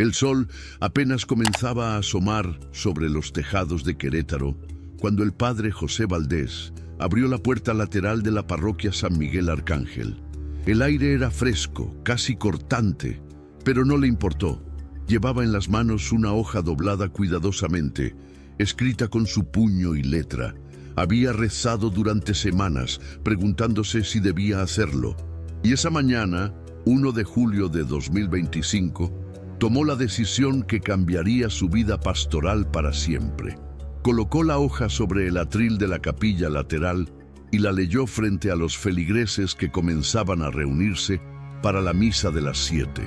El sol apenas comenzaba a asomar sobre los tejados de Querétaro cuando el padre José Valdés abrió la puerta lateral de la parroquia San Miguel Arcángel. El aire era fresco, casi cortante, pero no le importó. Llevaba en las manos una hoja doblada cuidadosamente, escrita con su puño y letra. Había rezado durante semanas, preguntándose si debía hacerlo. Y esa mañana, 1 de julio de 2025, tomó la decisión que cambiaría su vida pastoral para siempre. Colocó la hoja sobre el atril de la capilla lateral y la leyó frente a los feligreses que comenzaban a reunirse para la misa de las 7.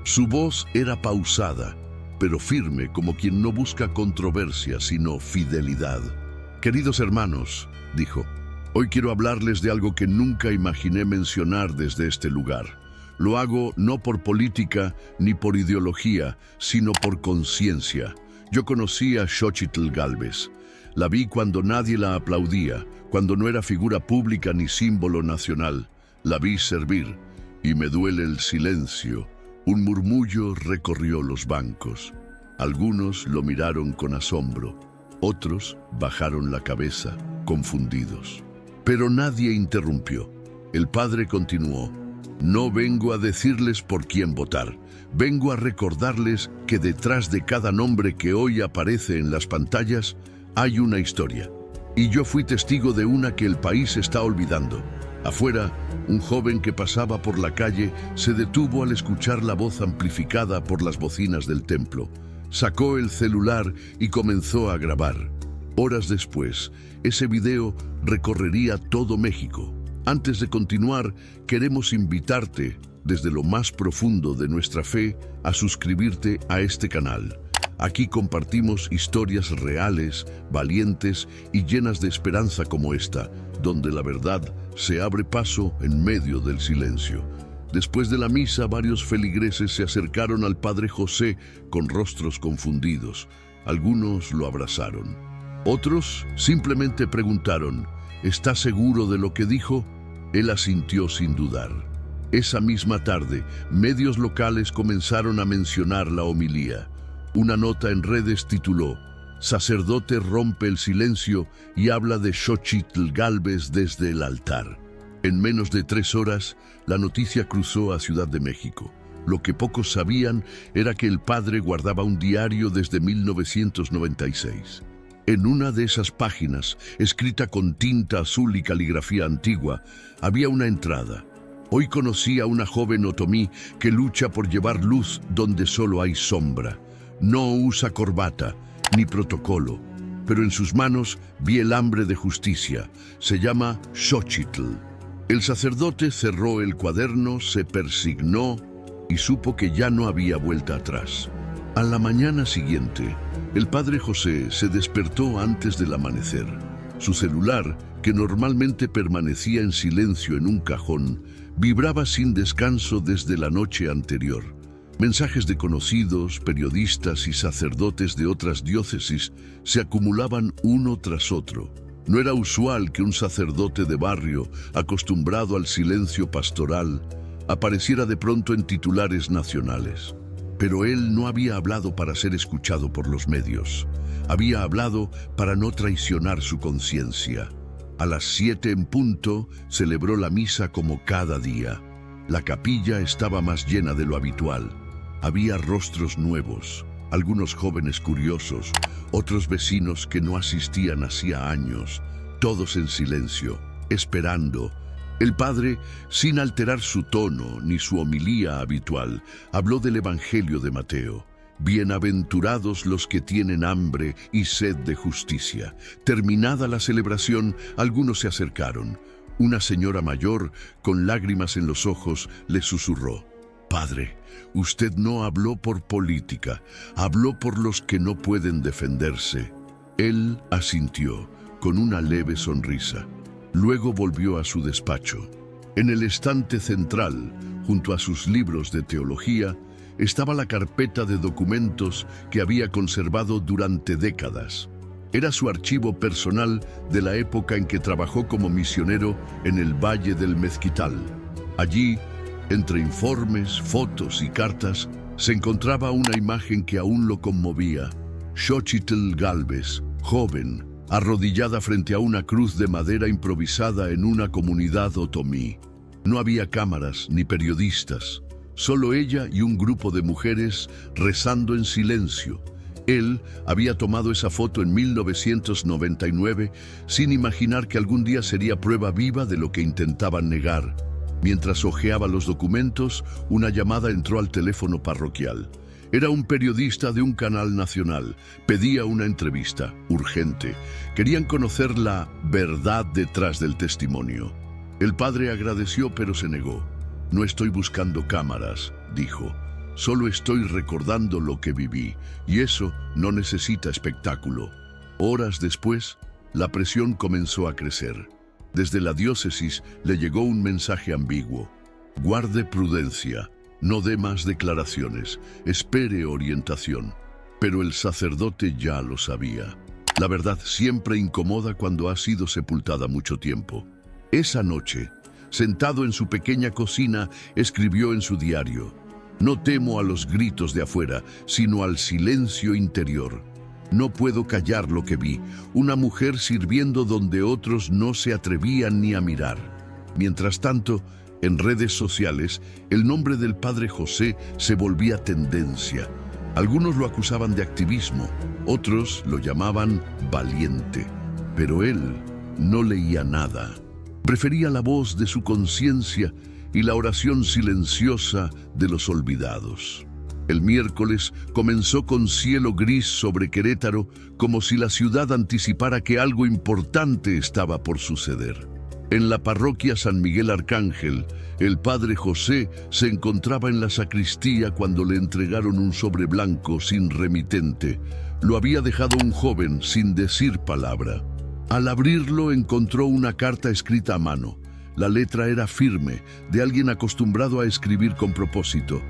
Su voz era pausada, pero firme, como quien no busca controversia, sino fidelidad. «Queridos hermanos», dijo, «hoy quiero hablarles de algo que nunca imaginé mencionar desde este lugar. Lo hago no por política ni por ideología, sino por conciencia. Yo conocí a Xóchitl Gálvez. La vi cuando nadie la aplaudía, cuando no era figura pública ni símbolo nacional. La vi servir, y me duele el silencio». Un murmullo recorrió los bancos. Algunos lo miraron con asombro, otros bajaron la cabeza, confundidos. Pero nadie interrumpió. El padre continuó: «No vengo a decirles por quién votar. Vengo a recordarles que detrás de cada nombre que hoy aparece en las pantallas hay una historia. Y yo fui testigo de una que el país está olvidando». Afuera, un joven que pasaba por la calle se detuvo al escuchar la voz amplificada por las bocinas del templo. Sacó el celular y comenzó a grabar. Horas después, ese video recorrería todo México. Antes de continuar, queremos invitarte, desde lo más profundo de nuestra fe, a suscribirte a este canal. Aquí compartimos historias reales, valientes y llenas de esperanza como esta, donde la verdad se abre paso en medio del silencio. Después de la misa, varios feligreses se acercaron al padre José con rostros confundidos. Algunos lo abrazaron. Otros simplemente preguntaron: ¿está seguro de lo que dijo? Él asintió sin dudar. Esa misma tarde, medios locales comenzaron a mencionar la homilía. Una nota en redes tituló: «Sacerdote rompe el silencio y habla de Xóchitl Gálvez desde el altar». En menos de 3 horas, la noticia cruzó a Ciudad de México. Lo que pocos sabían era que el padre guardaba un diario desde 1996. En una de esas páginas, escrita con tinta azul y caligrafía antigua, había una entrada: «Hoy conocí a una joven otomí que lucha por llevar luz donde solo hay sombra. No usa corbata ni protocolo, pero en sus manos vi el hambre de justicia. Se llama Xóchitl». El sacerdote cerró el cuaderno, se persignó y supo que ya no había vuelta atrás. A la mañana siguiente, el padre José se despertó antes del amanecer. Su celular, que normalmente permanecía en silencio en un cajón, vibraba sin descanso desde la noche anterior. Mensajes de conocidos, periodistas y sacerdotes de otras diócesis se acumulaban uno tras otro. No era usual que un sacerdote de barrio, acostumbrado al silencio pastoral, apareciera de pronto en titulares nacionales. Pero él no había hablado para ser escuchado por los medios. Había hablado para no traicionar su conciencia. A las 7 en punto, celebró la misa como cada día. La capilla estaba más llena de lo habitual. Había rostros nuevos, algunos jóvenes curiosos, otros vecinos que no asistían hacía años, todos en silencio, esperando. El padre, sin alterar su tono ni su homilía habitual, habló del Evangelio de Mateo. «Bienaventurados los que tienen hambre y sed de justicia». Terminada la celebración, algunos se acercaron. Una señora mayor, con lágrimas en los ojos, le susurró: «Padre, usted no habló por política, habló por los que no pueden defenderse». Él asintió, con una leve sonrisa. Luego volvió a su despacho. En el estante central, junto a sus libros de teología, estaba la carpeta de documentos que había conservado durante décadas. Era su archivo personal de la época en que trabajó como misionero en el Valle del Mezquital. Allí, entre informes, fotos y cartas, se encontraba una imagen que aún lo conmovía. Xochitl Gálvez, joven, arrodillada frente a una cruz de madera improvisada en una comunidad otomí. No había cámaras ni periodistas, solo ella y un grupo de mujeres rezando en silencio. Él había tomado esa foto en 1999 sin imaginar que algún día sería prueba viva de lo que intentaban negar. Mientras hojeaba los documentos, una llamada entró al teléfono parroquial. Era un periodista de un canal nacional. Pedía una entrevista, urgente. Querían conocer la verdad detrás del testimonio. El padre agradeció, pero se negó. «No estoy buscando cámaras», dijo. «Solo estoy recordando lo que viví, y eso no necesita espectáculo». Horas después, la presión comenzó a crecer. Desde la diócesis le llegó un mensaje ambiguo. «Guarde prudencia, no dé más declaraciones, espere orientación». Pero el sacerdote ya lo sabía. La verdad siempre incomoda cuando ha sido sepultada mucho tiempo. Esa noche, sentado en su pequeña cocina, escribió en su diario: «No temo a los gritos de afuera, sino al silencio interior. No puedo callar lo que vi, una mujer sirviendo donde otros no se atrevían ni a mirar». Mientras tanto, en redes sociales, el nombre del padre José se volvía tendencia. Algunos lo acusaban de activismo, otros lo llamaban valiente. Pero él no leía nada. Prefería la voz de su conciencia y la oración silenciosa de los olvidados. El miércoles comenzó con cielo gris sobre Querétaro, como si la ciudad anticipara que algo importante estaba por suceder. En la parroquia San Miguel Arcángel, el padre José se encontraba en la sacristía cuando le entregaron un sobre blanco sin remitente. Lo había dejado un joven sin decir palabra. Al abrirlo encontró una carta escrita a mano. La letra era firme, de alguien acostumbrado a escribir con propósito.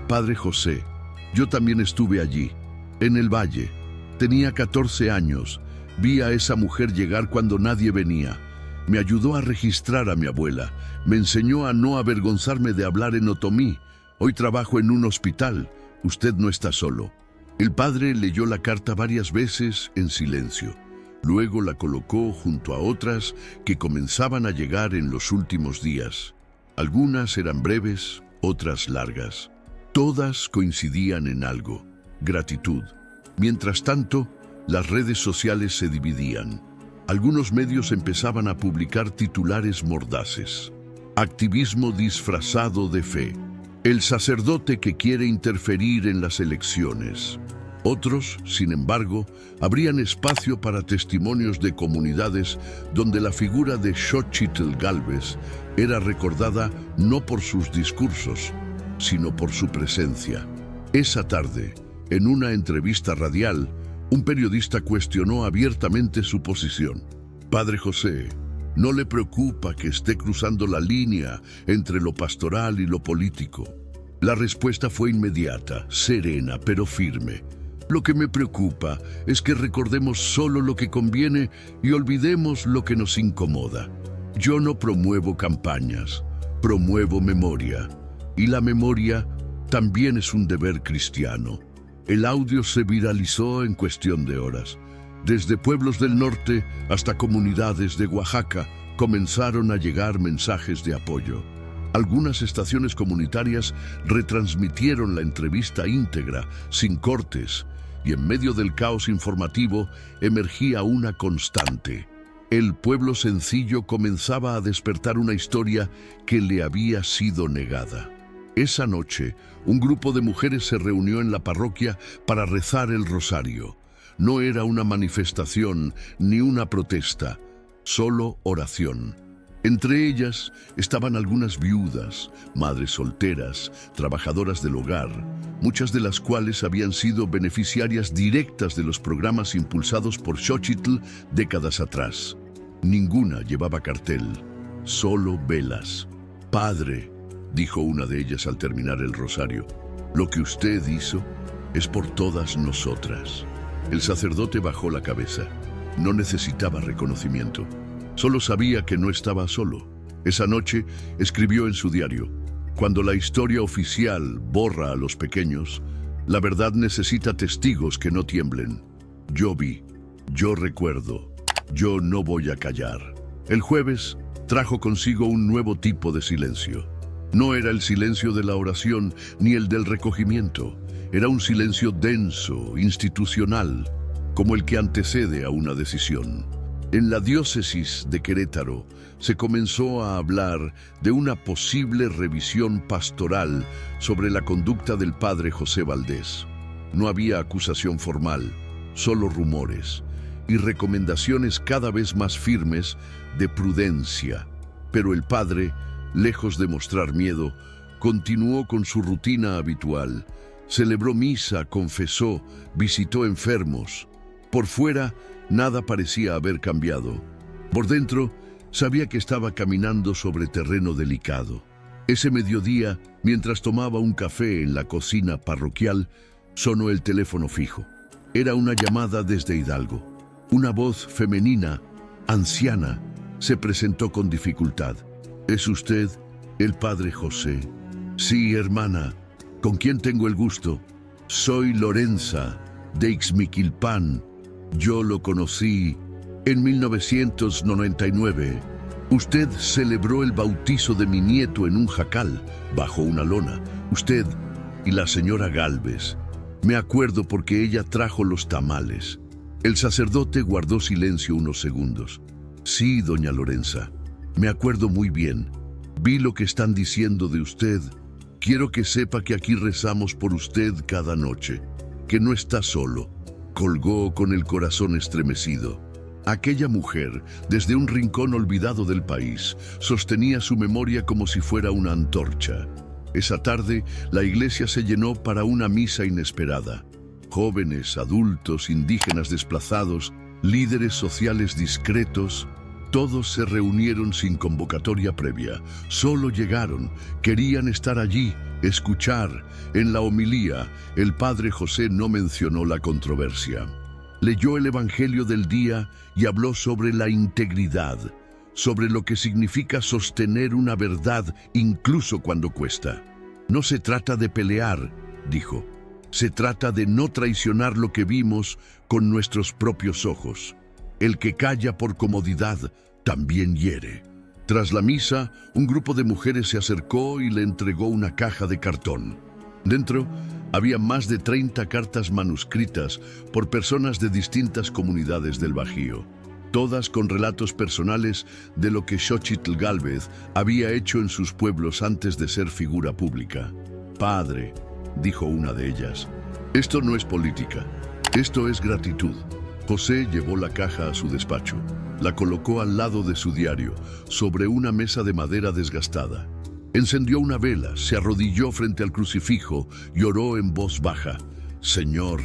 «Padre José, yo también estuve allí, en el valle. Tenía 14 años. Vi a esa mujer llegar cuando nadie venía. Me ayudó a registrar a mi abuela. Me enseñó a no avergonzarme de hablar en otomí. Hoy trabajo en un hospital. Usted no está solo». El padre leyó la carta varias veces en silencio. Luego la colocó junto a otras que comenzaban a llegar en los últimos días. Algunas eran breves, otras largas. Todas coincidían en algo: gratitud. Mientras tanto, las redes sociales se dividían. Algunos medios empezaban a publicar titulares mordaces: «Activismo disfrazado de fe», «El sacerdote que quiere interferir en las elecciones». Otros, sin embargo, abrían espacio para testimonios de comunidades donde la figura de Xochitl Gálvez era recordada no por sus discursos, sino por su presencia. Esa tarde, en una entrevista radial, un periodista cuestionó abiertamente su posición. «Padre José, ¿no le preocupa que esté cruzando la línea entre lo pastoral y lo político?». La respuesta fue inmediata, serena, pero firme. «Lo que me preocupa es que recordemos solo lo que conviene y olvidemos lo que nos incomoda. Yo no promuevo campañas, promuevo memoria. Y la memoria también es un deber cristiano». El audio se viralizó en cuestión de horas. Desde pueblos del norte hasta comunidades de Oaxaca comenzaron a llegar mensajes de apoyo. Algunas estaciones comunitarias retransmitieron la entrevista íntegra, sin cortes, y en medio del caos informativo emergía una constante. El pueblo sencillo comenzaba a despertar una historia que le había sido negada. Esa noche, un grupo de mujeres se reunió en la parroquia para rezar el rosario. No era una manifestación ni una protesta, solo oración. Entre ellas estaban algunas viudas, madres solteras, trabajadoras del hogar, muchas de las cuales habían sido beneficiarias directas de los programas impulsados por Xochitl décadas atrás. Ninguna llevaba cartel, solo velas. «Padre», dijo una de ellas al terminar el rosario, «lo que usted hizo es por todas nosotras». El sacerdote bajó la cabeza. No necesitaba reconocimiento. Solo sabía que no estaba solo. Esa noche escribió en su diario: «Cuando la historia oficial borra a los pequeños, La verdad necesita testigos que no tiemblen. Yo vi, yo recuerdo, yo no voy a callar. El jueves trajo consigo un nuevo tipo de silencio. No era el silencio de la oración ni el del recogimiento. Era un silencio denso, institucional, como el que antecede a una decisión. En la diócesis de Querétaro se comenzó a hablar de una posible revisión pastoral sobre la conducta del padre José Valdés. No había acusación formal, solo rumores y recomendaciones cada vez más firmes de prudencia. Pero el padre, lejos de mostrar miedo, continuó con su rutina habitual. Celebró misa, confesó, visitó enfermos. Por fuera, nada parecía haber cambiado. Por dentro, sabía que estaba caminando sobre terreno delicado. Ese mediodía, mientras tomaba un café en la cocina parroquial, sonó el teléfono fijo. Era una llamada desde Hidalgo. Una voz femenina, anciana, se presentó con dificultad. ¿Es usted el padre José? Sí, hermana. ¿Con quién tengo el gusto? Soy Lorenza, de Ixmiquilpan. Yo lo conocí en 1999. Usted celebró el bautizo de mi nieto en un jacal, bajo una lona. Usted y la señora Gálvez. Me acuerdo porque ella trajo los tamales. El sacerdote guardó silencio unos segundos. Sí, doña Lorenza, me acuerdo muy bien. Vi lo que están diciendo de usted. Quiero que sepa que aquí rezamos por usted cada noche, que no está solo. Colgó con el corazón estremecido. Aquella mujer, desde un rincón olvidado del país, sostenía su memoria como si fuera una antorcha. Esa tarde, la iglesia se llenó para una misa inesperada. Jóvenes, adultos, indígenas desplazados, líderes sociales discretos, todos se reunieron sin convocatoria previa. Solo llegaron, querían estar allí, escuchar. En la homilía, el padre José no mencionó la controversia. Leyó el Evangelio del día y habló sobre la integridad, sobre lo que significa sostener una verdad incluso cuando cuesta. No se trata de pelear, dijo. Se trata de no traicionar lo que vimos con nuestros propios ojos. El que calla por comodidad también hiere. Tras la misa, un grupo de mujeres se acercó y le entregó una caja de cartón. Dentro había más de 30 cartas manuscritas por personas de distintas comunidades del Bajío, todas con relatos personales de lo que Xóchitl Gálvez había hecho en sus pueblos antes de ser figura pública. Padre, dijo una de ellas, esto no es política, esto es gratitud. José llevó la caja a su despacho, la colocó al lado de su diario, sobre una mesa de madera desgastada. Encendió una vela, se arrodilló frente al crucifijo y oró en voz baja. Señor,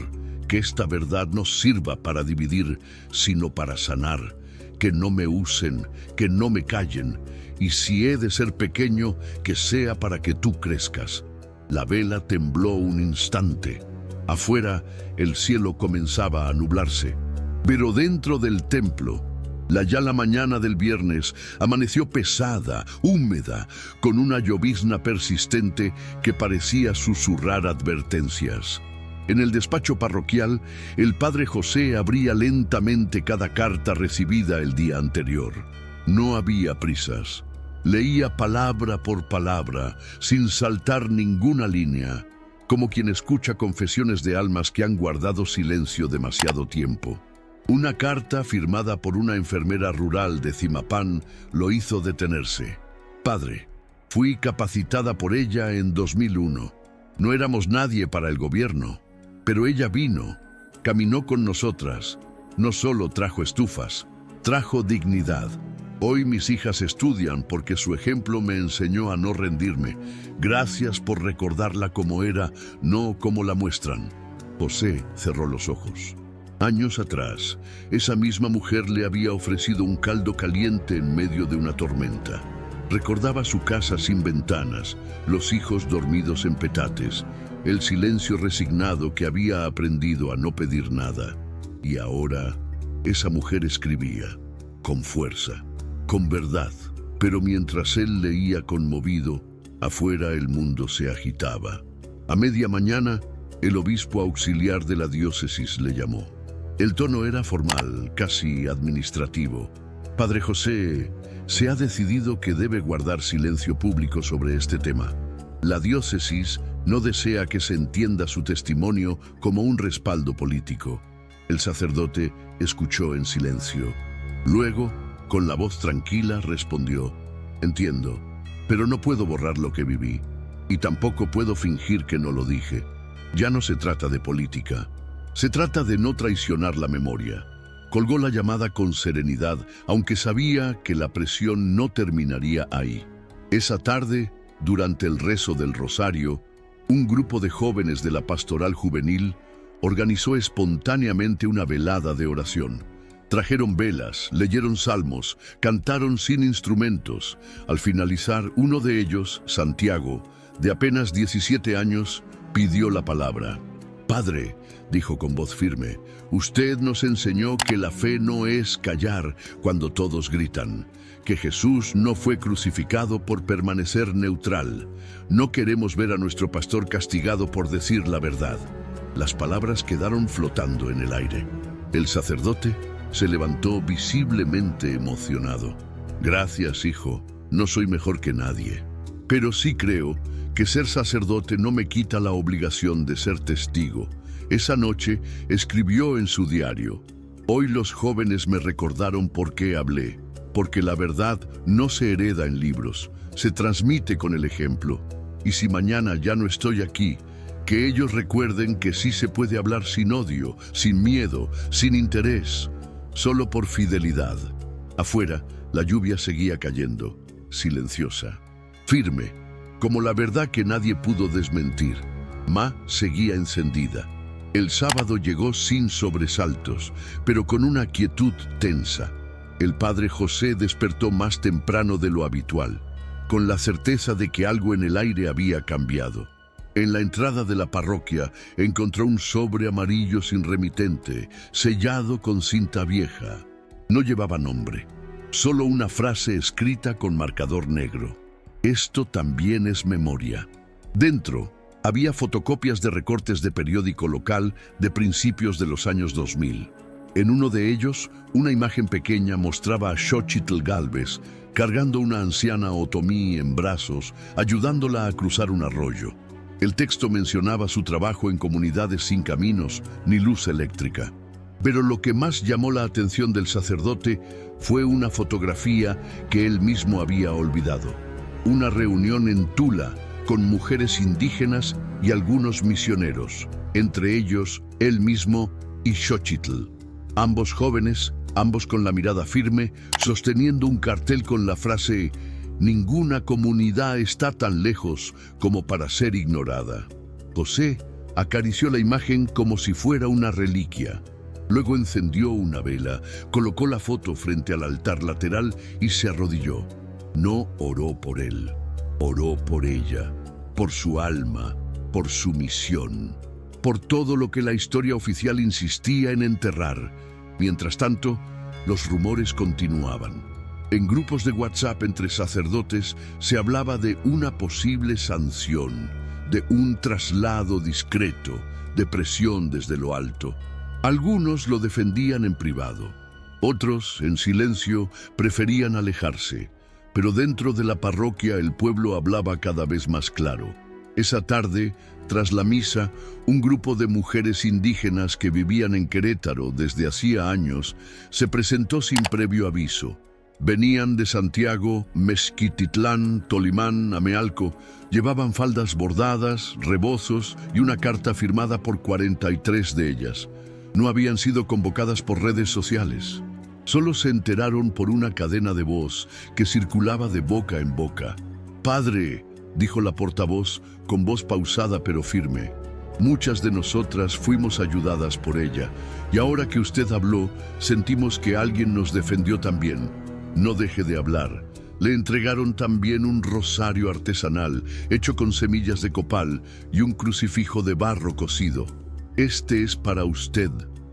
que esta verdad no sirva para dividir, sino para sanar. Que no me usen, que no me callen, y si he de ser pequeño, que sea para que tú crezcas. La vela tembló un instante. Afuera, el cielo comenzaba a nublarse. Pero dentro del templo, ya la mañana del viernes amaneció pesada, húmeda, con una llovizna persistente que parecía susurrar advertencias. En el despacho parroquial, el padre José abría lentamente cada carta recibida el día anterior. No había prisas. Leía palabra por palabra, sin saltar ninguna línea, como quien escucha confesiones de almas que han guardado silencio demasiado tiempo. Una carta firmada por una enfermera rural de Zimapán lo hizo detenerse. Padre, fui capacitada por ella en 2001. No éramos nadie para el gobierno, pero ella vino, caminó con nosotras. No solo trajo estufas, trajo dignidad. Hoy mis hijas estudian porque su ejemplo me enseñó a no rendirme. Gracias por recordarla como era, no como la muestran. José cerró los ojos. Años atrás, esa misma mujer le había ofrecido un caldo caliente en medio de una tormenta. Recordaba su casa sin ventanas, los hijos dormidos en petates, el silencio resignado que había aprendido a no pedir nada. Y ahora, esa mujer escribía, con fuerza, con verdad. Pero mientras él leía conmovido, afuera el mundo se agitaba. A media mañana, el obispo auxiliar de la diócesis le llamó. El tono era formal, casi administrativo. Padre José, se ha decidido que debe guardar silencio público sobre este tema. La diócesis no desea que se entienda su testimonio como un respaldo político. El sacerdote escuchó en silencio. Luego, con la voz tranquila, respondió: entiendo, pero no puedo borrar lo que viví, y tampoco puedo fingir que no lo dije. Ya no se trata de política, se trata de no traicionar la memoria. Colgó la llamada con serenidad, aunque sabía que la presión no terminaría ahí. Esa tarde, durante el rezo del rosario, un grupo de jóvenes de la pastoral juvenil organizó espontáneamente una velada de oración. Trajeron velas, leyeron salmos, cantaron sin instrumentos. Al finalizar, uno de ellos, Santiago, de apenas 17 años, pidió la palabra. «Padre», dijo con voz firme, «usted nos enseñó que la fe no es callar cuando todos gritan, que Jesús no fue crucificado por permanecer neutral. No queremos ver a nuestro pastor castigado por decir la verdad». Las palabras quedaron flotando en el aire. El sacerdote se levantó visiblemente emocionado. «Gracias, hijo, no soy mejor que nadie. Pero sí creo que ser sacerdote no me quita la obligación de ser testigo». Esa noche escribió en su diario: «Hoy los jóvenes me recordaron por qué hablé, porque la verdad no se hereda en libros, se transmite con el ejemplo. Y si mañana ya no estoy aquí, que ellos recuerden que sí se puede hablar sin odio, sin miedo, sin interés, solo por fidelidad». Afuera, la lluvia seguía cayendo, silenciosa, firme, como la verdad que nadie pudo desmentir. Ma seguía encendida. El sábado llegó sin sobresaltos, pero con una quietud tensa. El padre José despertó más temprano de lo habitual, con la certeza de que algo en el aire había cambiado. En la entrada de la parroquia encontró un sobre amarillo sin remitente, sellado con cinta vieja. No llevaba nombre, solo una frase escrita con marcador negro: «Esto también es memoria». Dentro había fotocopias de recortes de periódico local de principios de los años 2000. En uno de ellos, una imagen pequeña mostraba a Xochitl Gálvez cargando una anciana otomí en brazos, ayudándola a cruzar un arroyo. El texto mencionaba su trabajo en comunidades sin caminos ni luz eléctrica. Pero lo que más llamó la atención del sacerdote fue una fotografía que él mismo había olvidado. Una reunión en Tula con mujeres indígenas y algunos misioneros, entre ellos él mismo y Xochitl. Ambos jóvenes, ambos con la mirada firme, sosteniendo un cartel con la frase: «Ninguna comunidad está tan lejos como para ser ignorada». José acarició la imagen como si fuera una reliquia. Luego encendió una vela, colocó la foto frente al altar lateral y se arrodilló. No oró por él, oró por ella, por su alma, por su misión, por todo lo que la historia oficial insistía en enterrar. Mientras tanto, los rumores continuaban. En grupos de WhatsApp entre sacerdotes se hablaba de una posible sanción, de un traslado discreto, de presión desde lo alto. Algunos lo defendían en privado, otros, en silencio, preferían alejarse. Pero dentro de la parroquia el pueblo hablaba cada vez más claro. Esa tarde, tras la misa, un grupo de mujeres indígenas que vivían en Querétaro desde hacía años se presentó sin previo aviso. Venían de Santiago, Mezquititlán, Tolimán, Amealco. Llevaban faldas bordadas, rebozos y una carta firmada por 43 de ellas. No habían sido convocadas por redes sociales. Solo se enteraron por una cadena de voz que circulaba de boca en boca. «Padre», dijo la portavoz con voz pausada pero firme, «muchas de nosotras fuimos ayudadas por ella, y ahora que usted habló, sentimos que alguien nos defendió también. No deje de hablar». Le entregaron también un rosario artesanal hecho con semillas de copal y un crucifijo de barro cocido. «Este es para usted»,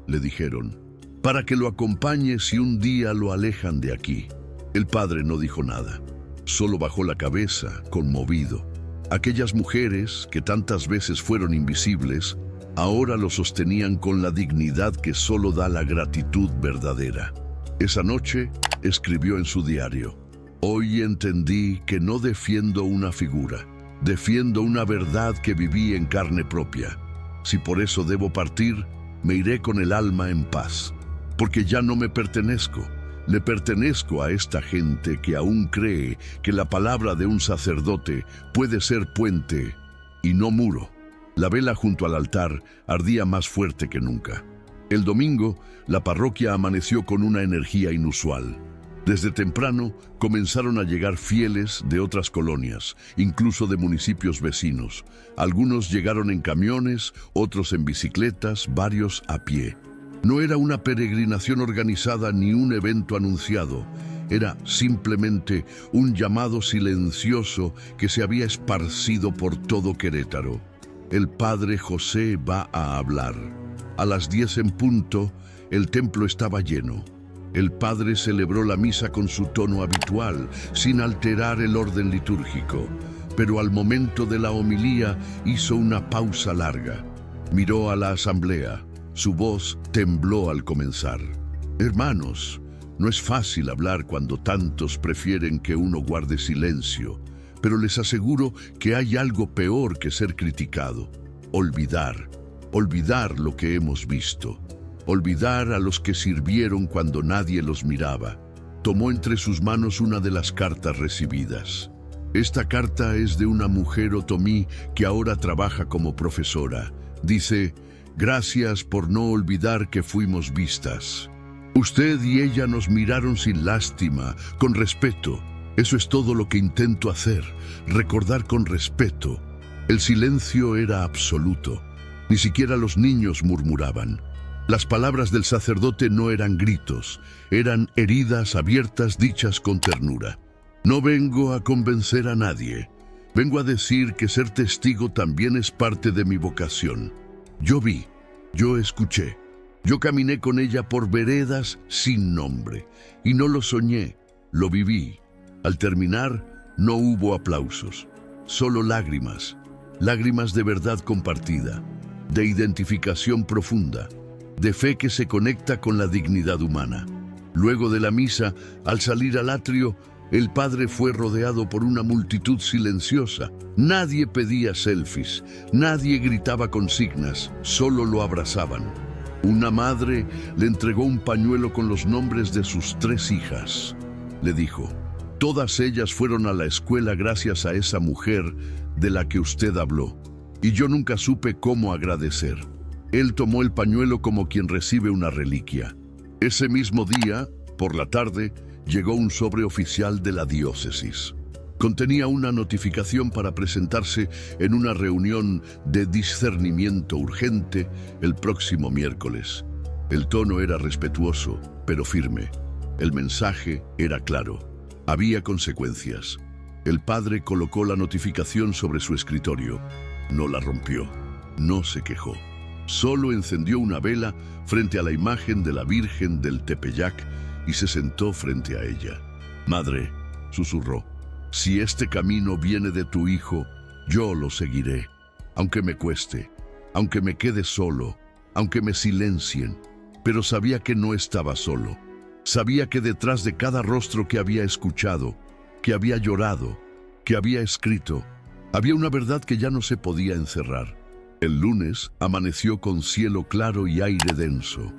le dijeron, «para que lo acompañe si un día lo alejan de aquí». El padre no dijo nada, solo bajó la cabeza, conmovido. Aquellas mujeres, que tantas veces fueron invisibles, ahora lo sostenían con la dignidad que solo da la gratitud verdadera. Esa noche escribió en su diario: «Hoy entendí que no defiendo una figura, defiendo una verdad que viví en carne propia. Si por eso debo partir, me iré con el alma en paz, porque ya no me pertenezco. Le pertenezco a esta gente que aún cree que la palabra de un sacerdote puede ser puente y no muro». La vela junto al altar ardía más fuerte que nunca. El domingo, la parroquia amaneció con una energía inusual. Desde temprano comenzaron a llegar fieles de otras colonias, incluso de municipios vecinos. Algunos llegaron en camiones, otros en bicicletas, varios a pie. No era una peregrinación organizada ni un evento anunciado. Era simplemente un llamado silencioso que se había esparcido por todo Querétaro. El padre José va a hablar. A las 10 en punto, el templo estaba lleno. El padre celebró la misa con su tono habitual, sin alterar el orden litúrgico, pero al momento de la homilía hizo una pausa larga. Miró a la asamblea. Su voz tembló al comenzar. «Hermanos, no es fácil hablar cuando tantos prefieren que uno guarde silencio, pero les aseguro que hay algo peor que ser criticado. Olvidar lo que hemos visto. Olvidar a los que sirvieron cuando nadie los miraba». Tomó entre sus manos una de las cartas recibidas. Esta carta es de una mujer otomí que ahora trabaja como profesora. Dice: «Gracias por no olvidar que fuimos vistas. Usted y ella nos miraron sin lástima, con respeto. Eso es todo lo que intento hacer, recordar con respeto». El silencio era absoluto. Ni siquiera los niños murmuraban. Las palabras del sacerdote no eran gritos, eran heridas abiertas dichas con ternura. «No vengo a convencer a nadie. Vengo a decir que ser testigo también es parte de mi vocación. Yo vi, yo escuché, yo caminé con ella por veredas sin nombre, y no lo soñé, lo viví». Al terminar, no hubo aplausos, solo lágrimas, lágrimas de verdad compartida, de identificación profunda, de fe que se conecta con la dignidad humana. Luego de la misa, al salir al atrio, el padre fue rodeado por una multitud silenciosa. Nadie pedía selfies, nadie gritaba consignas, solo lo abrazaban. Una madre le entregó un pañuelo con los nombres de sus 3 hijas. Le dijo: «Todas ellas fueron a la escuela gracias a esa mujer de la que usted habló, y yo nunca supe cómo agradecer». Él tomó el pañuelo como quien recibe una reliquia. Ese mismo día, por la tarde, llegó un sobre oficial de la diócesis. Contenía una notificación para presentarse en una reunión de discernimiento urgente el próximo miércoles. El tono era respetuoso, pero firme. El mensaje era claro. Había consecuencias. El padre colocó la notificación sobre su escritorio. No la rompió. No se quejó. Solo encendió una vela frente a la imagen de la Virgen del Tepeyac y se sentó frente a ella. «Madre», susurró, «si este camino viene de tu hijo, yo lo seguiré, aunque me cueste, aunque me quede solo, aunque me silencien». Pero sabía que no estaba solo. Sabía que detrás de cada rostro que había escuchado, que había llorado, que había escrito, había una verdad que ya no se podía encerrar. El lunes amaneció con cielo claro y aire denso.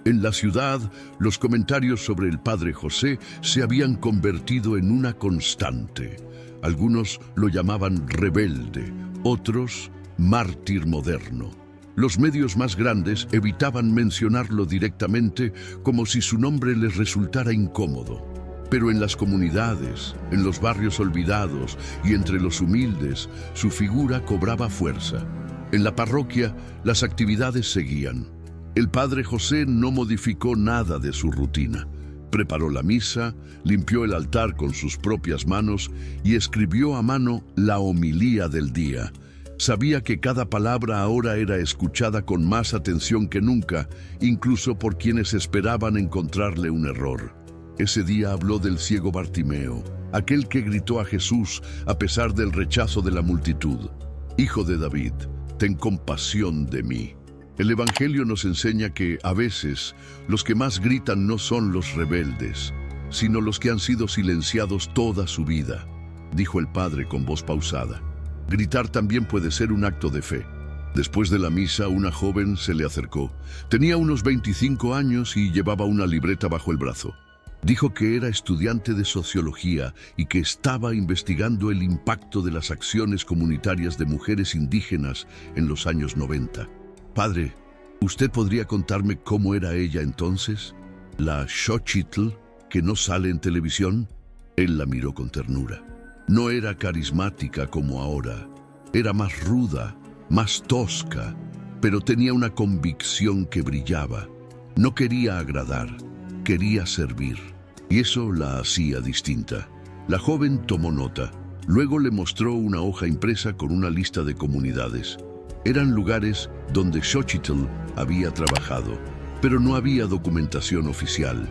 En la ciudad, los comentarios sobre el padre José se habían convertido en una constante. Algunos lo llamaban rebelde, otros mártir moderno. Los medios más grandes evitaban mencionarlo directamente como si su nombre les resultara incómodo. Pero en las comunidades, en los barrios olvidados y entre los humildes, su figura cobraba fuerza. En la parroquia, las actividades seguían. El padre José no modificó nada de su rutina. Preparó la misa, limpió el altar con sus propias manos y escribió a mano la homilía del día. Sabía que cada palabra ahora era escuchada con más atención que nunca, incluso por quienes esperaban encontrarle un error. Ese día habló del ciego Bartimeo, aquel que gritó a Jesús a pesar del rechazo de la multitud: «Hijo de David, ten compasión de mí». El Evangelio nos enseña que, a veces, los que más gritan no son los rebeldes, sino los que han sido silenciados toda su vida, dijo el padre con voz pausada. Gritar también puede ser un acto de fe. Después de la misa, una joven se le acercó. Tenía unos 25 años y llevaba una libreta bajo el brazo. Dijo que era estudiante de sociología y que estaba investigando el impacto de las acciones comunitarias de mujeres indígenas en los años 90. Padre, ¿usted podría contarme cómo era ella entonces? ¿La Xochitl, que no sale en televisión? Él la miró con ternura. No era carismática como ahora. Era más ruda, más tosca, pero tenía una convicción que brillaba. No quería agradar, quería servir. Y eso la hacía distinta. La joven tomó nota. Luego le mostró una hoja impresa con una lista de comunidades. Eran lugares donde Xochitl había trabajado, pero no había documentación oficial.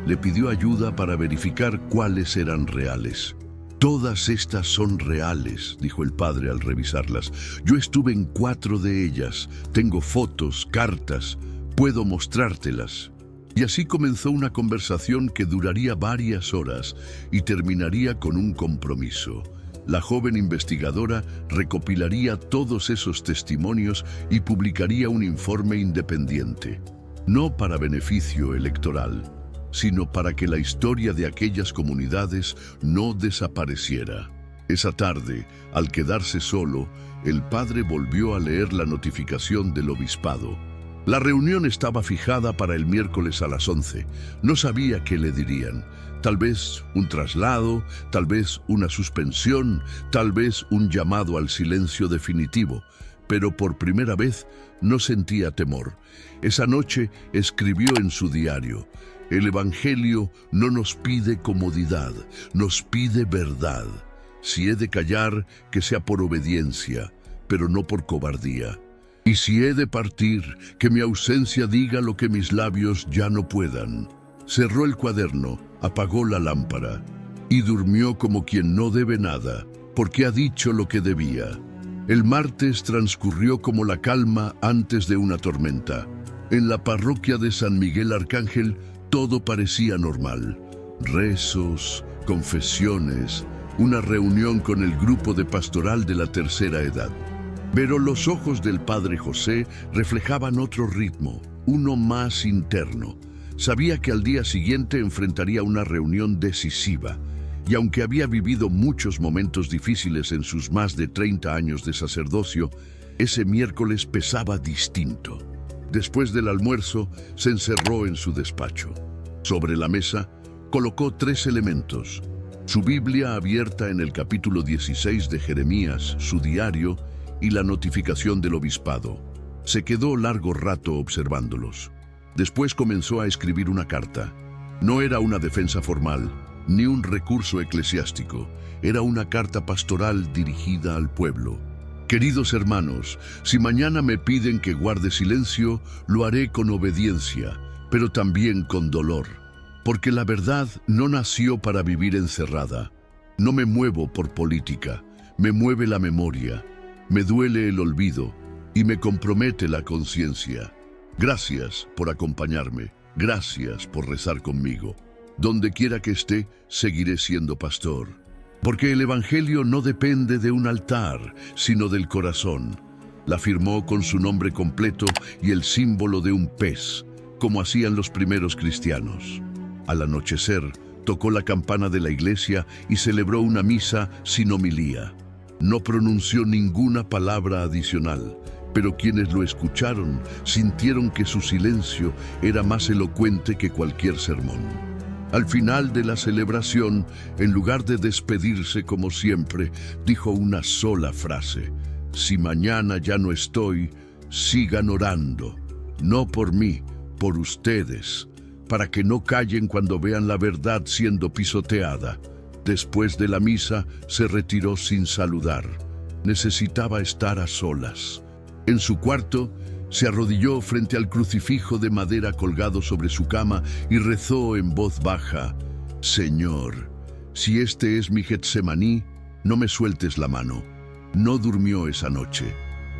Le pidió ayuda para verificar cuáles eran reales. Todas estas son reales, dijo el padre al revisarlas. Yo estuve en 4 de ellas. Tengo fotos, cartas. Puedo mostrártelas. Y así comenzó una conversación que duraría varias horas y terminaría con un compromiso. La joven investigadora recopilaría todos esos testimonios y publicaría un informe independiente, no para beneficio electoral, sino para que la historia de aquellas comunidades no desapareciera. Esa tarde, al quedarse solo, el padre volvió a leer la notificación del obispado. La reunión estaba fijada para el miércoles a las 11. No sabía qué le dirían. Tal vez un traslado, tal vez una suspensión, tal vez un llamado al silencio definitivo. Pero por primera vez no sentía temor. Esa noche escribió en su diario: el Evangelio no nos pide comodidad, nos pide verdad. Si he de callar, que sea por obediencia, pero no por cobardía. Y si he de partir, que mi ausencia diga lo que mis labios ya no puedan. Cerró el cuaderno, apagó la lámpara y durmió como quien no debe nada, porque ha dicho lo que debía. El martes transcurrió como la calma antes de una tormenta. En la parroquia de San Miguel Arcángel todo parecía normal. Rezos, confesiones, una reunión con el grupo de pastoral de la tercera edad. Pero los ojos del padre José reflejaban otro ritmo, uno más interno. Sabía que al día siguiente enfrentaría una reunión decisiva, y aunque había vivido muchos momentos difíciles en sus más de 30 años de sacerdocio, ese miércoles pesaba distinto. Después del almuerzo, se encerró en su despacho. Sobre la mesa, colocó 3 elementos: su Biblia abierta en el capítulo 16 de Jeremías, su diario, y la notificación del obispado. Se quedó largo rato observándolos. Después comenzó a escribir una carta. No era una defensa formal, ni un recurso eclesiástico. Era una carta pastoral dirigida al pueblo. Queridos hermanos, si mañana me piden que guarde silencio, lo haré con obediencia, pero también con dolor. Porque la verdad no nació para vivir encerrada. No me muevo por política, me mueve la memoria. Me duele el olvido y me compromete la conciencia. Gracias por acompañarme, gracias por rezar conmigo. Donde quiera que esté, seguiré siendo pastor. Porque el Evangelio no depende de un altar, sino del corazón. La firmó con su nombre completo y el símbolo de un pez, como hacían los primeros cristianos. Al anochecer, tocó la campana de la iglesia y celebró una misa sin homilía. No pronunció ninguna palabra adicional, pero quienes lo escucharon sintieron que su silencio era más elocuente que cualquier sermón. Al final de la celebración, en lugar de despedirse como siempre, dijo una sola frase: si mañana ya no estoy, sigan orando, no por mí, por ustedes, para que no callen cuando vean la verdad siendo pisoteada. Después de la misa, se retiró sin saludar. Necesitaba estar a solas. En su cuarto, se arrodilló frente al crucifijo de madera colgado sobre su cama y rezó en voz baja: Señor, si este es mi Getsemaní, no me sueltes la mano. No durmió esa noche.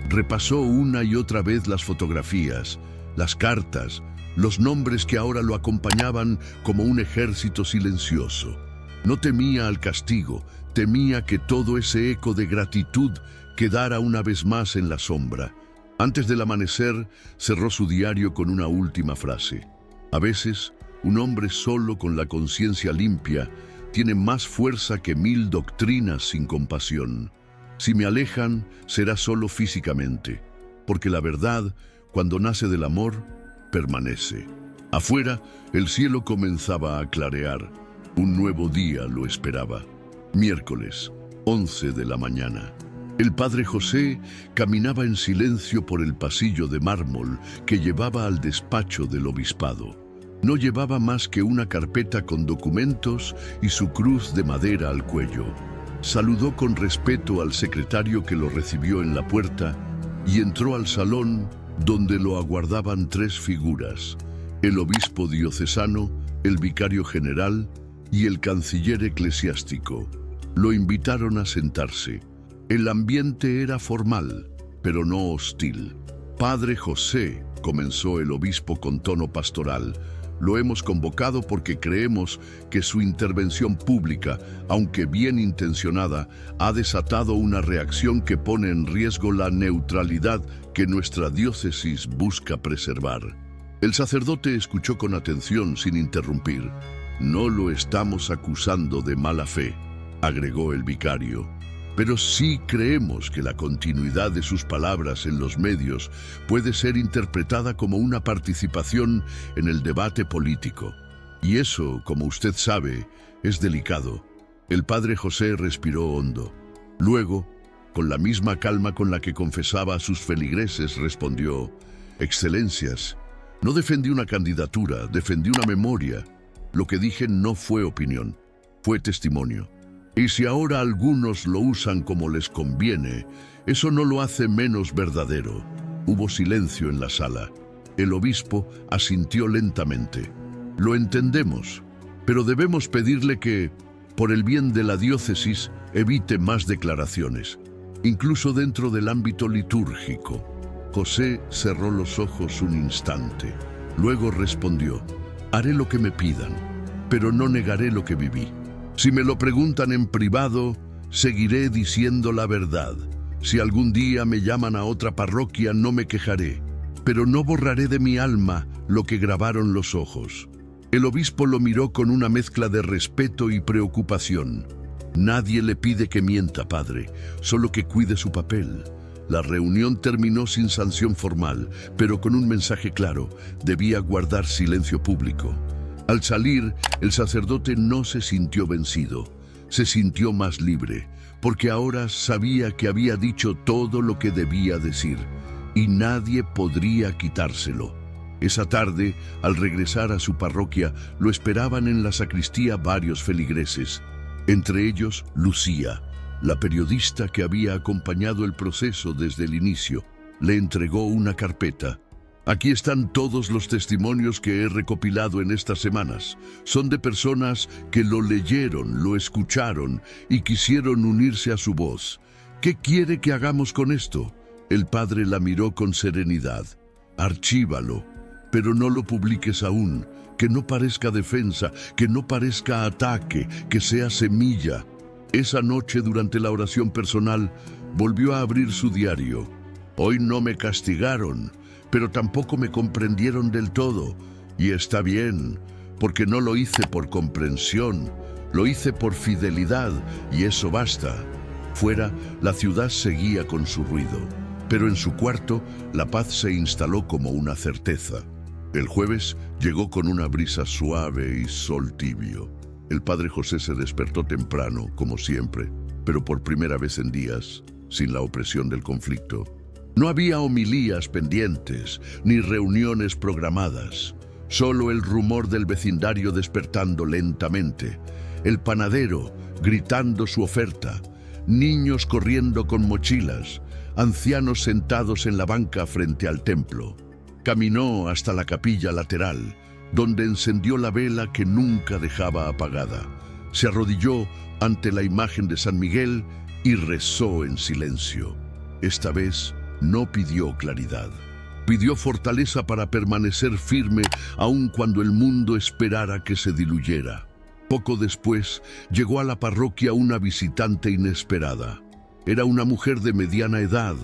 Repasó una y otra vez las fotografías, las cartas, los nombres que ahora lo acompañaban como un ejército silencioso. No temía al castigo, temía que todo ese eco de gratitud quedara una vez más en la sombra. Antes del amanecer, cerró su diario con una última frase. A veces, un hombre solo con la conciencia limpia tiene más fuerza que 1000 doctrinas sin compasión. Si me alejan, será solo físicamente, porque la verdad, cuando nace del amor, permanece. Afuera, el cielo comenzaba a clarear. Un nuevo día lo esperaba. Miércoles, 11 de la mañana. El padre José caminaba en silencio por el pasillo de mármol que llevaba al despacho del obispado. No llevaba más que una carpeta con documentos y su cruz de madera al cuello. Saludó con respeto al secretario que lo recibió en la puerta y entró al salón donde lo aguardaban 3 figuras: el obispo diocesano, el vicario general y el canciller eclesiástico. Lo invitaron a sentarse. El ambiente era formal, pero no hostil. Padre José, comenzó el obispo con tono pastoral, lo hemos convocado porque creemos que su intervención pública, aunque bien intencionada, ha desatado una reacción que pone en riesgo la neutralidad que nuestra diócesis busca preservar. El sacerdote escuchó con atención sin interrumpir. No lo estamos acusando de mala fe, agregó el vicario, pero sí creemos que la continuidad de sus palabras en los medios puede ser interpretada como una participación en el debate político. Y eso, como usted sabe, es delicado. El padre José respiró hondo. Luego, con la misma calma con la que confesaba a sus feligreses, respondió: Excelencias, no defendí una candidatura, defendí una memoria. Lo que dije no fue opinión, fue testimonio. Y si ahora algunos lo usan como les conviene, eso no lo hace menos verdadero. Hubo silencio en la sala. El obispo asintió lentamente. Lo entendemos, pero debemos pedirle que, por el bien de la diócesis, evite más declaraciones, incluso dentro del ámbito litúrgico. José cerró los ojos un instante. Luego respondió: haré lo que me pidan, pero no negaré lo que viví. Si me lo preguntan en privado, seguiré diciendo la verdad. Si algún día me llaman a otra parroquia, no me quejaré, pero no borraré de mi alma lo que grabaron los ojos. El obispo lo miró con una mezcla de respeto y preocupación. Nadie le pide que mienta, padre, solo que cuide su papel. La reunión terminó sin sanción formal, pero con un mensaje claro: debía guardar silencio público. Al salir, el sacerdote no se sintió vencido, se sintió más libre, porque ahora sabía que había dicho todo lo que debía decir, y nadie podría quitárselo. Esa tarde, al regresar a su parroquia, lo esperaban en la sacristía varios feligreses, entre ellos Lucía, la periodista que había acompañado el proceso desde el inicio. Le entregó una carpeta. Aquí están todos los testimonios que he recopilado en estas semanas. Son de personas que lo leyeron, lo escucharon y quisieron unirse a su voz. ¿Qué quiere que hagamos con esto? El padre la miró con serenidad. Archívalo, pero no lo publiques aún. Que no parezca defensa, que no parezca ataque, que sea semilla. Esa noche, durante la oración personal, volvió a abrir su diario. Hoy no me castigaron, pero tampoco me comprendieron del todo. Y está bien, porque no lo hice por comprensión, lo hice por fidelidad, y eso basta. Fuera, la ciudad seguía con su ruido, pero en su cuarto, la paz se instaló como una certeza. El jueves llegó con una brisa suave y sol tibio. El padre José se despertó temprano, como siempre, pero por primera vez en días, sin la opresión del conflicto. No había homilías pendientes, ni reuniones programadas. Solo el rumor del vecindario despertando lentamente, el panadero gritando su oferta, niños corriendo con mochilas, ancianos sentados en la banca frente al templo. Caminó hasta la capilla lateral, donde encendió la vela que nunca dejaba apagada. Se arrodilló ante la imagen de San Miguel y rezó en silencio. Esta vez No pidió claridad. Pidió fortaleza para permanecer firme aun cuando el mundo esperara que se diluyera. Poco después, llegó a la parroquia una visitante inesperada. Era una mujer de mediana edad,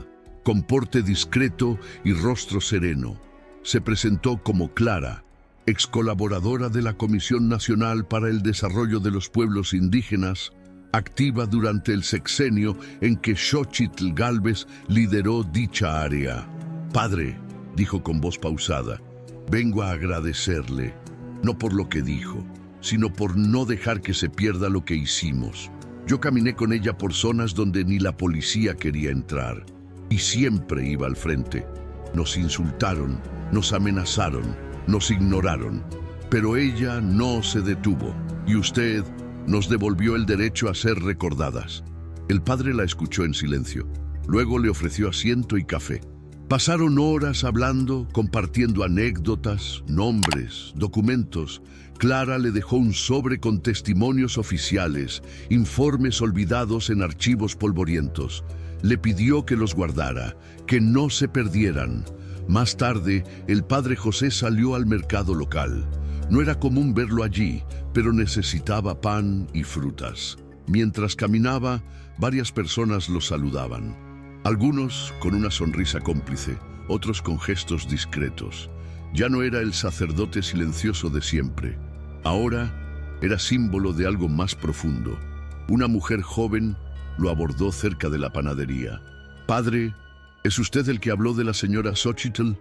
con porte discreto y rostro sereno. Se presentó como Clara, ex colaboradora de la Comisión Nacional para el Desarrollo de los Pueblos Indígenas, activa durante el sexenio en que Xóchitl Gálvez lideró dicha área. «Padre», dijo con voz pausada, «vengo a agradecerle, no por lo que dijo, sino por no dejar que se pierda lo que hicimos. Yo caminé con ella por zonas donde ni la policía quería entrar, y siempre iba al frente. Nos insultaron, nos amenazaron, nos ignoraron, pero ella no se detuvo, y usted nos devolvió el derecho a ser recordadas». El padre la escuchó en silencio. Luego le ofreció asiento y café. Pasaron horas hablando, compartiendo anécdotas, nombres, documentos. Clara le dejó un sobre con testimonios oficiales, informes olvidados en archivos polvorientos. Le pidió que los guardara, que no se perdieran. Más tarde, el padre José salió al mercado local. No era común verlo allí, pero necesitaba pan y frutas. Mientras caminaba, varias personas lo saludaban. Algunos con una sonrisa cómplice, otros con gestos discretos. Ya no era el sacerdote silencioso de siempre. Ahora era símbolo de algo más profundo. Una mujer joven lo abordó cerca de la panadería. «Padre, ¿es usted el que habló de la señora Xóchitl?»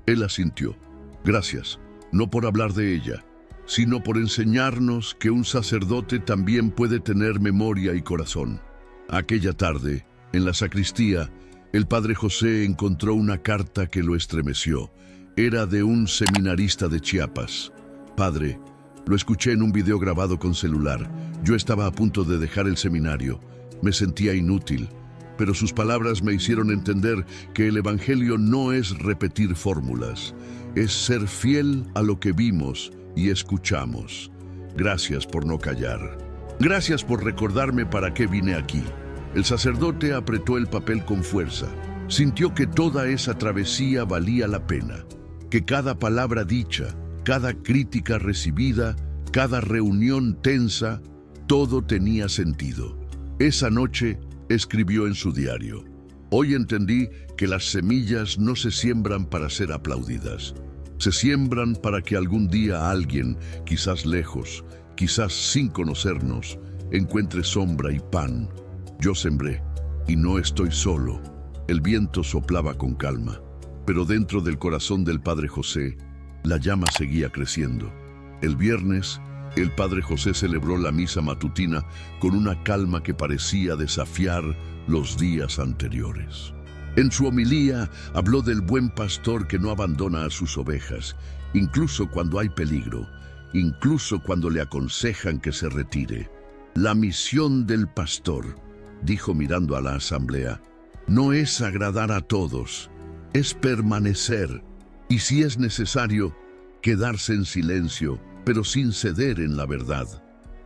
Él asintió. «Gracias, no por hablar de ella, sino por enseñarnos que un sacerdote también puede tener memoria y corazón». Aquella tarde, en la sacristía, el padre José encontró una carta que lo estremeció. Era de un seminarista de Chiapas. «Padre, lo escuché en un video grabado con celular. Yo estaba a punto de dejar el seminario. Me sentía inútil, pero sus palabras me hicieron entender que el Evangelio no es repetir fórmulas, es ser fiel a lo que vimos y escuchamos. Gracias por no callar. Gracias por recordarme para qué vine aquí». El sacerdote apretó el papel con fuerza. Sintió que toda esa travesía valía la pena, que cada palabra dicha, cada crítica recibida, cada reunión tensa, todo tenía sentido. Esa noche escribió en su diario: «Hoy entendí que las semillas no se siembran para ser aplaudidas. Se siembran para que algún día alguien, quizás lejos, quizás sin conocernos, encuentre sombra y pan. Yo sembré, y no estoy solo». El viento soplaba con calma, pero dentro del corazón del padre José, la llama seguía creciendo. El viernes, el padre José celebró la misa matutina con una calma que parecía desafiar los días anteriores. En su homilía habló del buen pastor que no abandona a sus ovejas, incluso cuando hay peligro, incluso cuando le aconsejan que se retire. «La misión del pastor», dijo mirando a la asamblea, «no es agradar a todos, es permanecer, y si es necesario, quedarse en silencio, pero sin ceder en la verdad».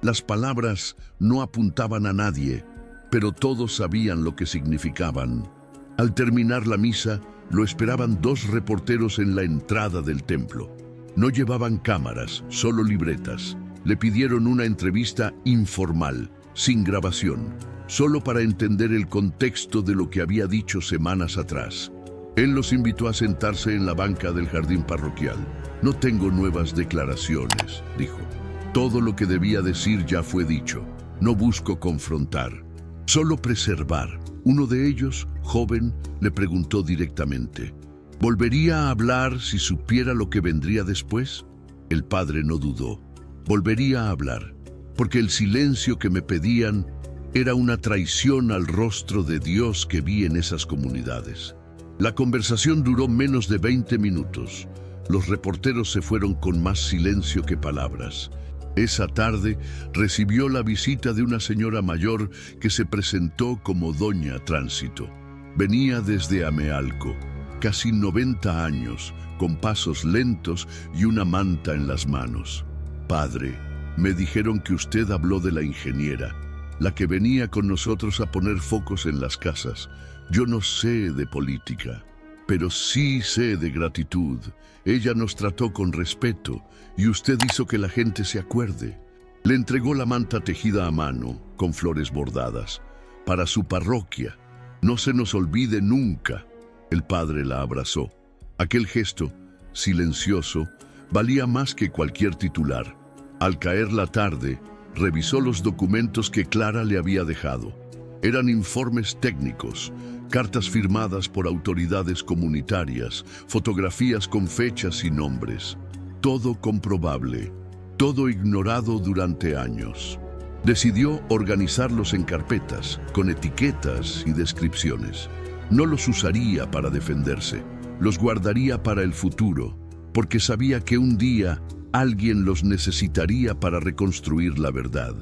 Las palabras no apuntaban a nadie, pero todos sabían lo que significaban. Al terminar la misa, lo esperaban dos reporteros en la entrada del templo. No llevaban cámaras, solo libretas. Le pidieron una entrevista informal, sin grabación, solo para entender el contexto de lo que había dicho semanas atrás. Él los invitó a sentarse en la banca del jardín parroquial. «No tengo nuevas declaraciones», dijo. «Todo lo que debía decir ya fue dicho. No busco confrontar, solo preservar». Uno de ellos, joven, le preguntó directamente: «¿Volvería a hablar si supiera lo que vendría después?». El padre no dudó. «Volvería a hablar, porque el silencio que me pedían era una traición al rostro de Dios que vi en esas comunidades». La conversación duró menos de 20 minutos. Los reporteros se fueron con más silencio que palabras. Esa tarde recibió la visita de una señora mayor que se presentó como Doña Tránsito. Venía desde Amealco, casi 90 años, con pasos lentos y una manta en las manos. «Padre, me dijeron que usted habló de la ingeniera. la que venía con nosotros a poner focos en las casas. Yo no sé de política, pero sí sé de gratitud. Ella nos trató con respeto y usted hizo que la gente se acuerde. Le entregó la manta tejida a mano, con flores bordadas, para su parroquia. No se nos olvide nunca. El padre la abrazó. Aquel gesto, silencioso, valía más que cualquier titular. Al caer la tarde, revisó los documentos que Clara le había dejado. Eran informes técnicos, cartas firmadas por autoridades comunitarias, fotografías con fechas y nombres. Todo comprobable, todo ignorado durante años. Decidió organizarlos en carpetas, con etiquetas y descripciones. No los usaría para defenderse, los guardaría para el futuro, porque sabía que un día alguien los necesitaría para reconstruir la verdad.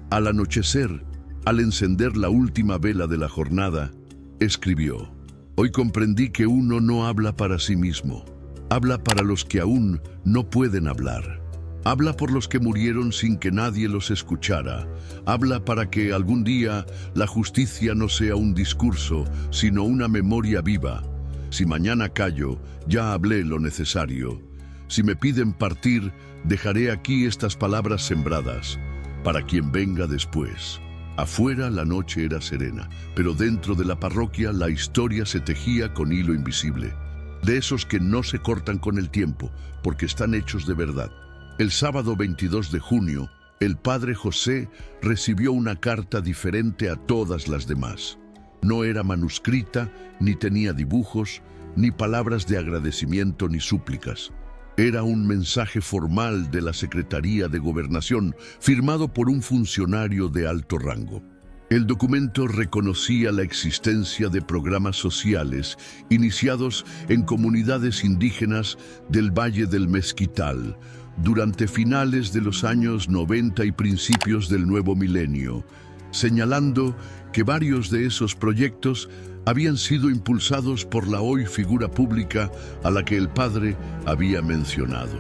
Al anochecer, al encender la última vela de la jornada, escribió: «Hoy comprendí que uno no habla para sí mismo, habla para los que aún no pueden hablar. Habla por los que murieron sin que nadie los escuchara. Habla para que algún día la justicia no sea un discurso, sino una memoria viva. Si mañana callo, ya hablé lo necesario. Si me piden partir, dejaré aquí estas palabras sembradas, para quien venga después». Afuera la noche era serena, pero dentro de la parroquia la historia se tejía con hilo invisible, de esos que no se cortan con el tiempo, porque están hechos de verdad. El sábado 22 de junio, el padre José recibió una carta diferente a todas las demás. No era manuscrita, ni tenía dibujos, ni palabras de agradecimiento ni súplicas. Era un mensaje formal de la Secretaría de Gobernación, firmado por un funcionario de alto rango. El documento reconocía la existencia de programas sociales iniciados en comunidades indígenas del Valle del Mezquital durante finales de los años 90 y principios del nuevo milenio, señalando que varios de esos proyectos habían sido impulsados por la hoy figura pública a la que el padre había mencionado.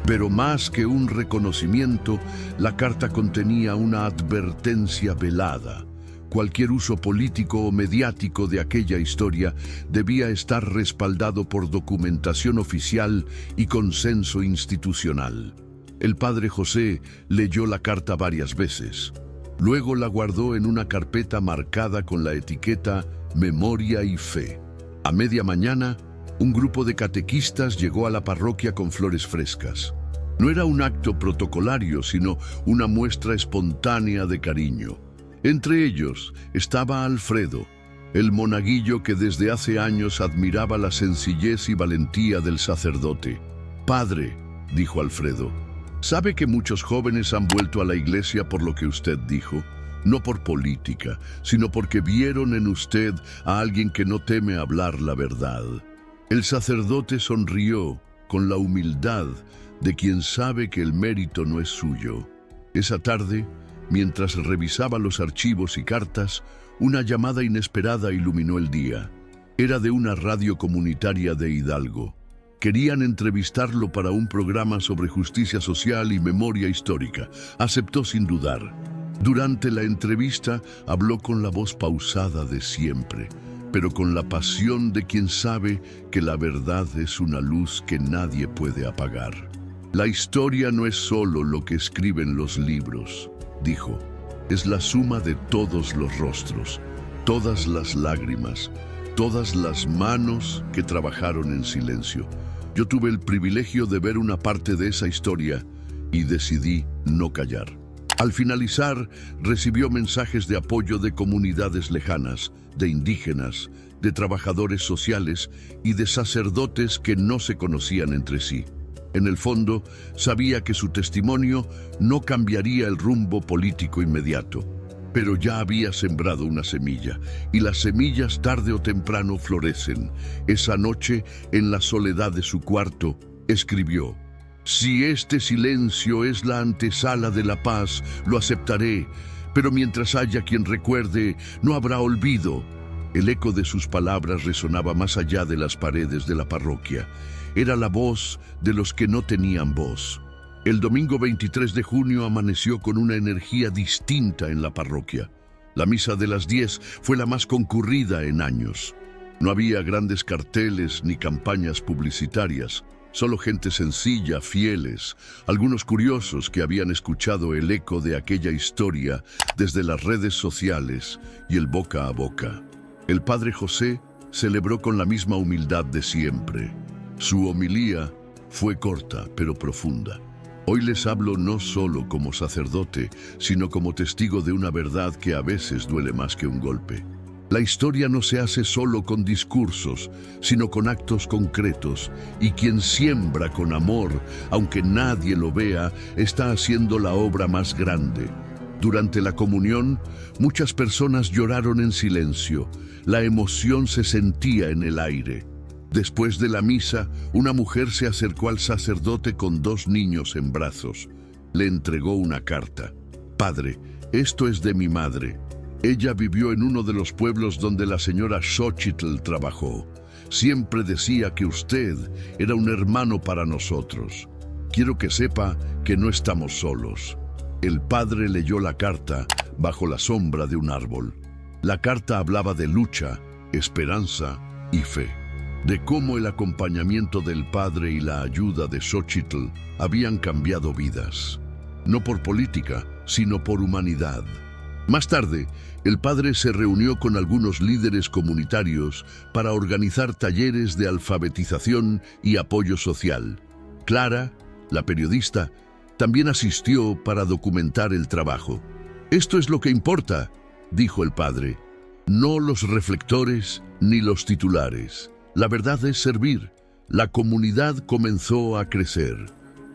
Pero más que un reconocimiento, la carta contenía una advertencia velada. Cualquier uso político o mediático de aquella historia debía estar respaldado por documentación oficial y consenso institucional. El padre José leyó la carta varias veces. Luego la guardó en una carpeta marcada con la etiqueta Memoria y Fe. A media mañana, un grupo de catequistas llegó a la parroquia con flores frescas. No era un acto protocolario, sino una muestra espontánea de cariño. Entre ellos estaba Alfredo, el monaguillo que desde hace años admiraba la sencillez y valentía del sacerdote. «Padre», dijo Alfredo, «sabe que muchos jóvenes han vuelto a la iglesia por lo que usted dijo, no por política, sino porque vieron en usted a alguien que no teme hablar la verdad». El sacerdote sonrió con la humildad de quien sabe que el mérito no es suyo. Esa tarde, mientras revisaba los archivos y cartas, una llamada inesperada iluminó el día. Era de una radio comunitaria de Hidalgo. Querían entrevistarlo para un programa sobre justicia social y memoria histórica. Aceptó sin dudar. Durante la entrevista habló con la voz pausada de siempre, pero con la pasión de quien sabe que la verdad es una luz que nadie puede apagar. «La historia no es solo lo que escriben los libros», dijo. «Es la suma de todos los rostros, todas las lágrimas, todas las manos que trabajaron en silencio. Yo tuve el privilegio de ver una parte de esa historia y decidí no callar». Al finalizar, recibió mensajes de apoyo de comunidades lejanas, de indígenas, de trabajadores sociales y de sacerdotes que no se conocían entre sí. En el fondo, sabía que su testimonio no cambiaría el rumbo político inmediato, pero ya había sembrado una semilla, y las semillas tarde o temprano florecen. Esa noche, en la soledad de su cuarto, escribió: «Si este silencio es la antesala de la paz, lo aceptaré, pero mientras haya quien recuerde, no habrá olvido». El eco de sus palabras resonaba más allá de las paredes de la parroquia. Era la voz de los que no tenían voz. El domingo 23 de junio amaneció con una energía distinta en la parroquia. La misa de las 10 fue la más concurrida en años. No había grandes carteles ni campañas publicitarias, solo gente sencilla, fieles, algunos curiosos que habían escuchado el eco de aquella historia desde las redes sociales y el boca a boca. El padre José celebró con la misma humildad de siempre. Su homilía fue corta pero profunda. Hoy les hablo no solo como sacerdote, sino como testigo de una verdad que a veces duele más que un golpe. La historia no se hace solo con discursos, sino con actos concretos, y quien siembra con amor, aunque nadie lo vea, está haciendo la obra más grande. Durante la comunión, muchas personas lloraron en silencio. La emoción se sentía en el aire. Después de la misa, una mujer se acercó al sacerdote con 2 niños en brazos. Le entregó una carta. «Padre, esto es de mi madre. Ella vivió en uno de los pueblos donde la señora Xochitl trabajó. Siempre decía que usted era un hermano para nosotros. Quiero que sepa que no estamos solos». El padre leyó la carta bajo la sombra de un árbol. La carta hablaba de lucha, esperanza y fe, de cómo el acompañamiento del padre y la ayuda de Xochitl habían cambiado vidas, no por política, sino por humanidad. Más tarde, el padre se reunió con algunos líderes comunitarios para organizar talleres de alfabetización y apoyo social. Clara, la periodista, también asistió para documentar el trabajo. «Esto es lo que importa», dijo el padre, «no los reflectores ni los titulares. La verdad es servir». La comunidad comenzó a crecer.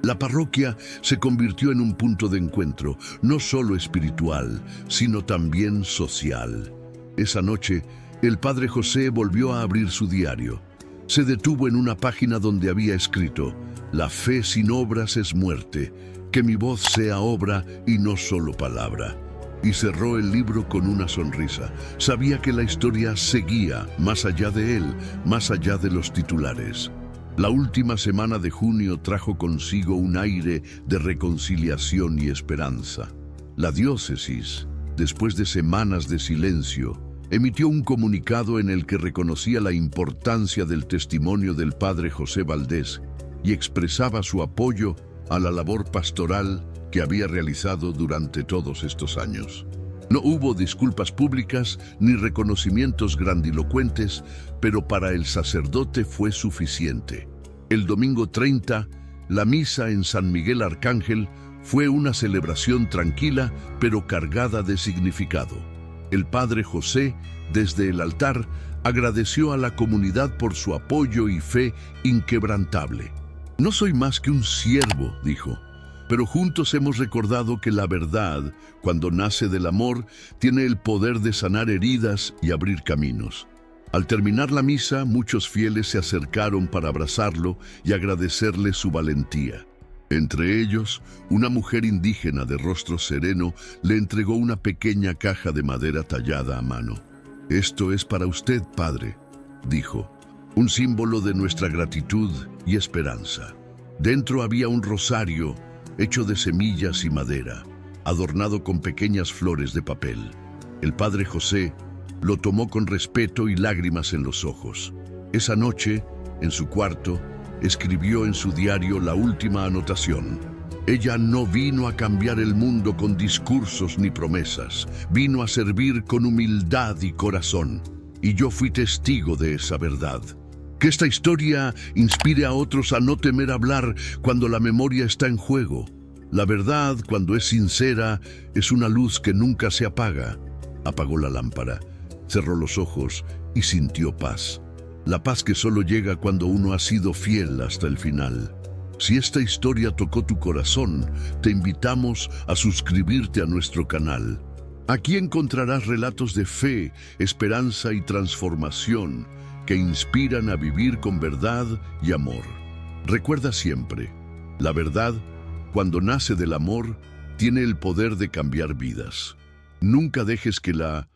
La parroquia se convirtió en un punto de encuentro, no solo espiritual, sino también social. Esa noche, el padre José volvió a abrir su diario. Se detuvo en una página donde había escrito: «La fe sin obras es muerte, que mi voz sea obra y no solo palabra». Y cerró el libro con una sonrisa. Sabía que la historia seguía más allá de él, más allá de los titulares. La última semana de junio trajo consigo un aire de reconciliación y esperanza. La diócesis, después de semanas de silencio, emitió un comunicado en el que reconocía la importancia del testimonio del padre José Valdés y expresaba su apoyo a la labor pastoral que había realizado durante todos estos años. No hubo disculpas públicas ni reconocimientos grandilocuentes, pero para el sacerdote fue suficiente. El domingo 30, la misa en San Miguel Arcángel fue una celebración tranquila, pero cargada de significado. El padre José, desde el altar, agradeció a la comunidad por su apoyo y fe inquebrantable. «No soy más que un siervo», dijo, «pero juntos hemos recordado que la verdad, cuando nace del amor, tiene el poder de sanar heridas y abrir caminos». Al terminar la misa, muchos fieles se acercaron para abrazarlo y agradecerle su valentía. Entre ellos, una mujer indígena de rostro sereno le entregó una pequeña caja de madera tallada a mano. «Esto es para usted, padre», dijo, «un símbolo de nuestra gratitud y esperanza». Dentro había un rosario hecho de semillas y madera, adornado con pequeñas flores de papel. El padre José lo tomó con respeto y lágrimas en los ojos. Esa noche, en su cuarto, escribió en su diario la última anotación: «Ella no vino a cambiar el mundo con discursos ni promesas, vino a servir con humildad y corazón, y yo fui testigo de esa verdad». Que esta historia inspire a otros a no temer hablar cuando la memoria está en juego. La verdad, cuando es sincera, es una luz que nunca se apaga. Apagó la lámpara, cerró los ojos y sintió paz. La paz que solo llega cuando uno ha sido fiel hasta el final. Si esta historia tocó tu corazón, te invitamos a suscribirte a nuestro canal. Aquí encontrarás relatos de fe, esperanza y transformación que inspiran a vivir con verdad y amor. Recuerda siempre, la verdad, cuando nace del amor, tiene el poder de cambiar vidas. Nunca dejes que la